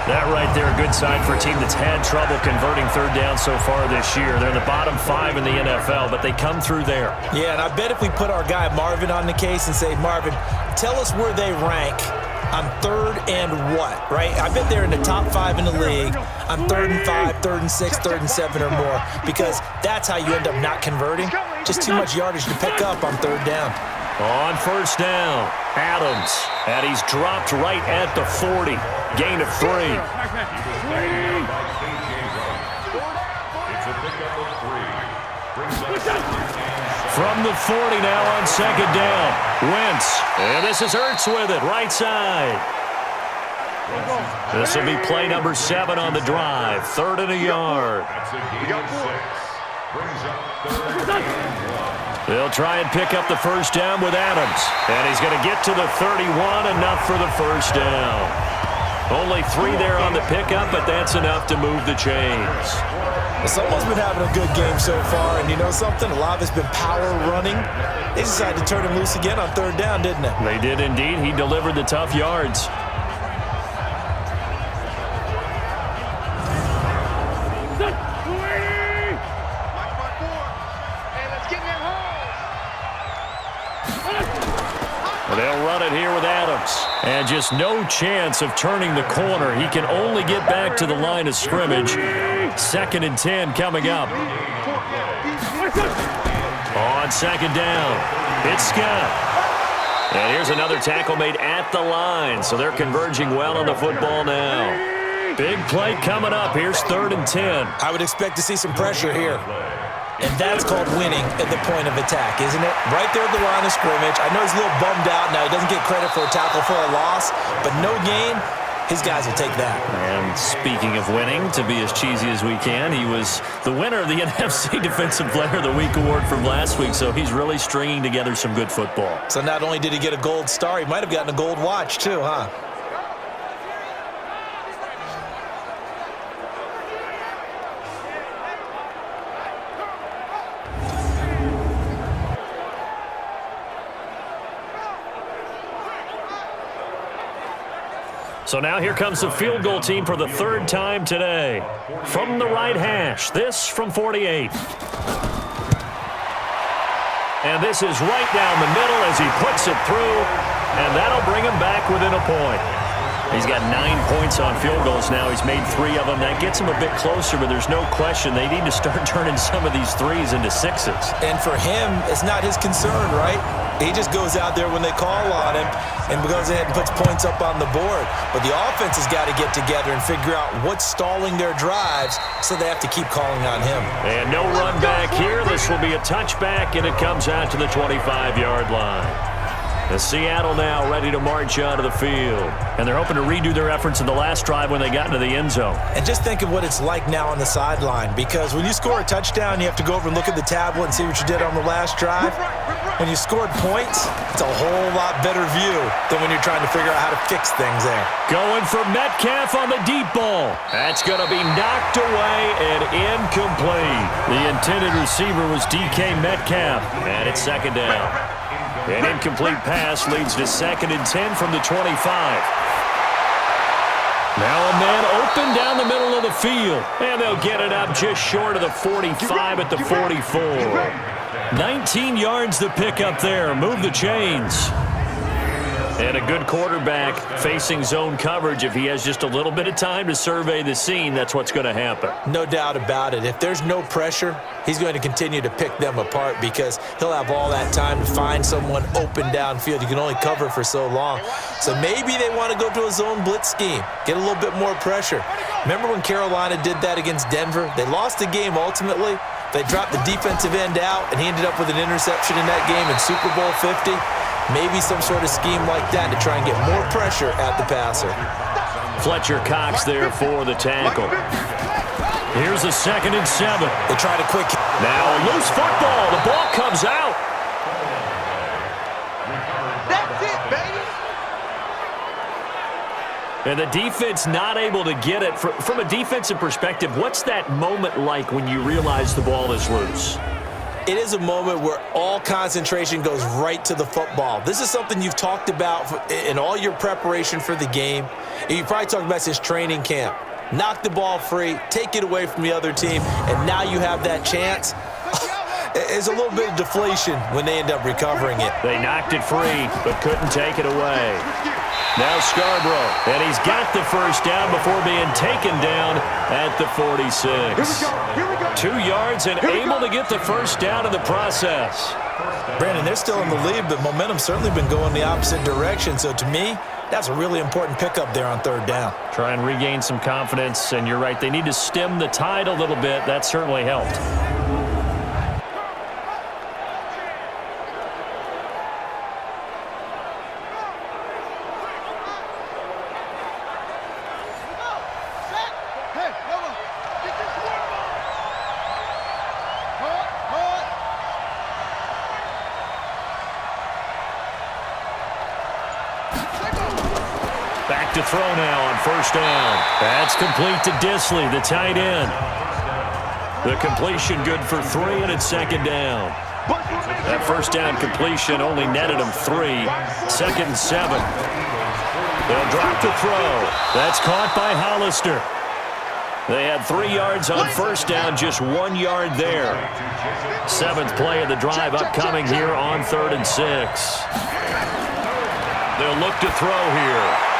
That right there, a good sign for a team that's had trouble converting 3rd down so far this year. They're in the bottom 5 in the NFL, but they come through there. Yeah, and I bet if we put our guy Marvin on the case and say, Marvin, tell us where they rank on 3rd and what, right? I bet they're in the top 5 in the league on 3rd and 5, 3rd and 6, 3rd and 7 or more, because that's how you end up not converting. Just too much yardage to pick up on 3rd down. On 1st down, Adams, and he's dropped right at the 40. Gain of 3. It's a pickup of 3. From the 40 now on 2nd down. Wentz, and this is Ertz with it, right side. This will be play number 7 on the drive. 3rd and a yard. That's a gain of 6. Brings up 3rd and 1. They'll try and pick up the first down with Adams. And he's going to get to the 31, enough for the first down. Only 3 there on the pickup, but that's enough to move the chains. Well, someone's been having a good game so far, and you know something? A lot of it's been power running. They decided to turn him loose again on 3rd down, didn't they? They did indeed. He delivered the tough yards. They'll run it here with Adams. And just no chance of turning the corner. He can only get back to the line of scrimmage. 2nd and 10 coming up. On 2nd down, it's Scott. And here's another tackle made at the line. So they're converging well on the football now. Big play coming up. Here's 3rd and 10. I would expect to see some pressure here. And that's called winning at the point of attack, isn't it? Right there at the line of scrimmage. I know he's a little bummed out now. He doesn't get credit for a tackle for a loss, but no gain, his guys will take that. And speaking of winning, to be as cheesy as we can, he was the winner of the NFC Defensive Player of the Week award from last week, so he's really stringing together some good football. So not only did he get a gold star, he might have gotten a gold watch too, huh? So now here comes the field goal team for the third time today. From the right hash, this from 48. And this is right down the middle as he puts it through, and that'll bring him back within a point. He's got 9 points on field goals now. He's made 3 of them. That gets him a bit closer, but there's no question they need to start turning some of these threes into sixes. And for him, it's not his concern, right? He just goes out there when they call on him and goes ahead and puts points up on the board. But the offense has got to get together and figure out what's stalling their drives, so they have to keep calling on him. And no run back here. This will be a touchback, and it comes out to the 25-yard line. The Seattle now ready to march onto the field. And they're hoping to redo their efforts in the last drive when they got into the end zone. And just think of what it's like now on the sideline, because when you score a touchdown, you have to go over and look at the tablet and see what you did on the last drive. When you scored points, it's a whole lot better view than when you're trying to figure out how to fix things there. Going for Metcalf on the deep ball. That's going to be knocked away and incomplete. The intended receiver was DK Metcalf, and it's second down. An incomplete pass leads to 2nd and 10 from the 25. Now a man open down the middle of the field, and they'll get it up just short of the 45 at the 44. 19 yards to pick up there. Move the chains. And a good quarterback facing zone coverage. If he has just a little bit of time to survey the scene, that's what's going to happen. No doubt about it. If there's no pressure, he's going to continue to pick them apart because he'll have all that time to find someone open downfield. You can only cover for so long. So maybe they want to go to a zone blitz scheme, get a little bit more pressure. Remember when Carolina did that against Denver? They lost the game ultimately. They dropped the defensive end out, and he ended up with an interception in that game in Super Bowl 50. Maybe some sort of scheme like that to try and get more pressure at the passer. Fletcher Cox there for the tackle. Here's a 2nd and 7. They try to quick. Now a loose football. The ball comes out. That's it, baby. And the defense not able to get it. From a defensive perspective, what's that moment like when you realize the ball is loose? It is a moment where all concentration goes right to the football. This is something you've talked about in all your preparation for the game. You probably talked about since training camp. Knock the ball free, take it away from the other team, and now you have that chance. It's a little bit of deflation when they end up recovering it. They knocked it free, but couldn't take it away. Now Scarborough, and he's got the first down before being taken down at the 46. 2 yards and able to get the first down in the process. Brandon, they're still in the lead, but momentum's certainly been going the opposite direction. So to me, that's a really important pickup there on 3rd down. Try and regain some confidence, and you're right, they need to stem the tide a little bit. That certainly helped. Back to throw now on 1st down. That's complete to Disley, the tight end. The completion good for 3, and it's 2nd down. That 1st down completion only netted him 3. 2nd and 7. They'll drop the throw. That's caught by Hollister. They had 3 yards on 1st down, just 1 yard there. 7th play of the drive upcoming here on 3rd and 6. They'll look to throw here.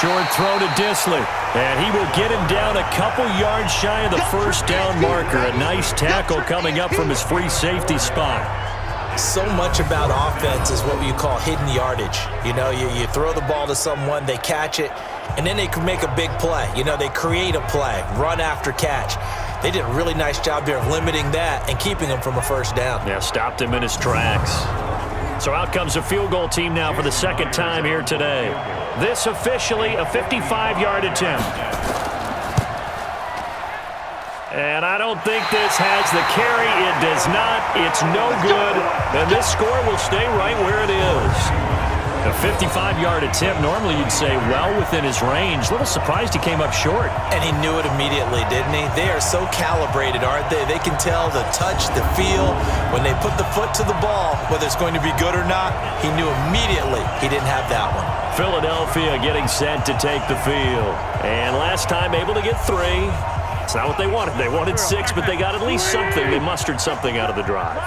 Short throw to Disley, and he will get him down a couple yards shy of the 1st down marker. A nice tackle coming up from his free safety spot. So much about offense is what you call hidden yardage. You know, you throw the ball to someone, they catch it, and then they can make a big play. You know, they create a play, run after catch. They did a really nice job there of limiting that and keeping him from a 1st down. Yeah, stopped him in his tracks. So out comes a field goal team now for the 2nd time here today. This officially a 55-yard attempt. And I don't think this has the carry. It does not. It's no good. And this score will stay right where it is. A 55-yard attempt. Normally you'd say well within his range. A little surprised he came up short. And he knew it immediately, didn't he? They are so calibrated, aren't they? They can tell the touch, the feel. When they put the foot to the ball, whether it's going to be good or not, he knew immediately he didn't have that one. Philadelphia getting set to take the field. And last time able to get 3. It's not what they wanted. They wanted 6, but they got at least something. They mustered something out of the drive.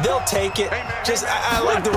They'll take it. I like the way